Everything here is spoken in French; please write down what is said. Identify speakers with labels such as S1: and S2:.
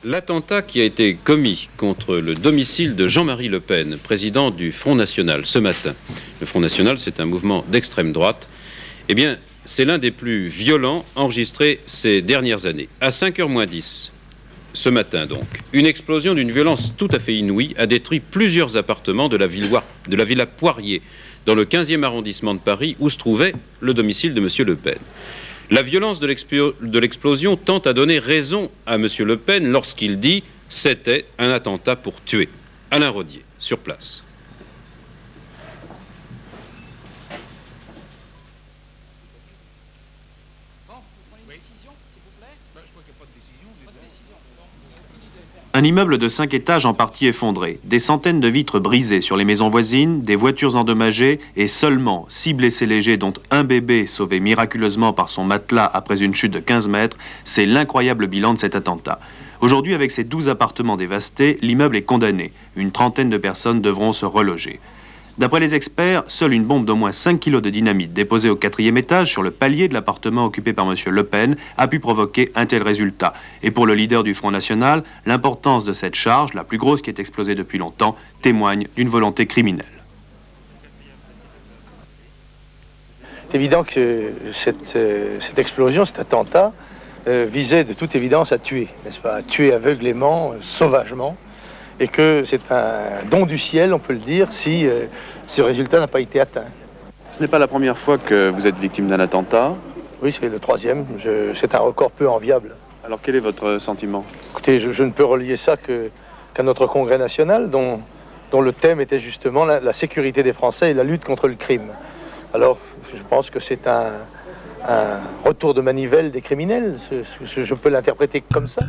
S1: L'attentat qui a été commis contre le domicile de Jean-Marie Le Pen, président du Front National, ce matin. Le Front National, c'est un mouvement d'extrême droite. Eh bien, c'est l'un des plus violents enregistrés ces dernières années. À 5h moins 10, ce matin donc, une explosion d'une violence tout à fait inouïe a détruit plusieurs appartements de la villa Poirier, dans le 15e arrondissement de Paris, où se trouvait le domicile de M. Le Pen. La violence de l'explosion tente à donner raison à M. Le Pen lorsqu'il dit « c'était un attentat pour tuer ». Alain Rodier, sur place.
S2: Un immeuble de 5 étages en partie effondré, des centaines de vitres brisées sur les maisons voisines, des voitures endommagées et seulement 6 blessés légers dont un bébé sauvé miraculeusement par son matelas après une chute de 15 mètres, c'est l'incroyable bilan de cet attentat. Aujourd'hui, avec ses 12 appartements dévastés, l'immeuble est condamné. Une trentaine de personnes devront se reloger. D'après les experts, seule une bombe d'au moins 5 kg de dynamite déposée au 4e étage sur le palier de l'appartement occupé par M. Le Pen a pu provoquer un tel résultat. Et pour le leader du Front National, l'importance de cette charge, la plus grosse qui est explosée depuis longtemps, témoigne d'une volonté criminelle.
S3: C'est évident que cette explosion, cet attentat, visait de toute évidence à tuer, n'est-ce pas? À tuer aveuglément, sauvagement. Et que c'est un don du ciel, on peut le dire, si ce résultat n'a pas été atteint.
S2: Ce n'est pas la première fois que vous êtes victime d'un attentat.
S3: Oui, c'est le 3e. C'est un record peu enviable.
S2: Alors quel est votre sentiment?
S3: Écoutez, je ne peux relier ça qu'à notre Congrès national, dont le thème était justement la sécurité des Français et la lutte contre le crime. Alors, je pense que c'est un retour de manivelle des criminels. Je peux l'interpréter comme ça.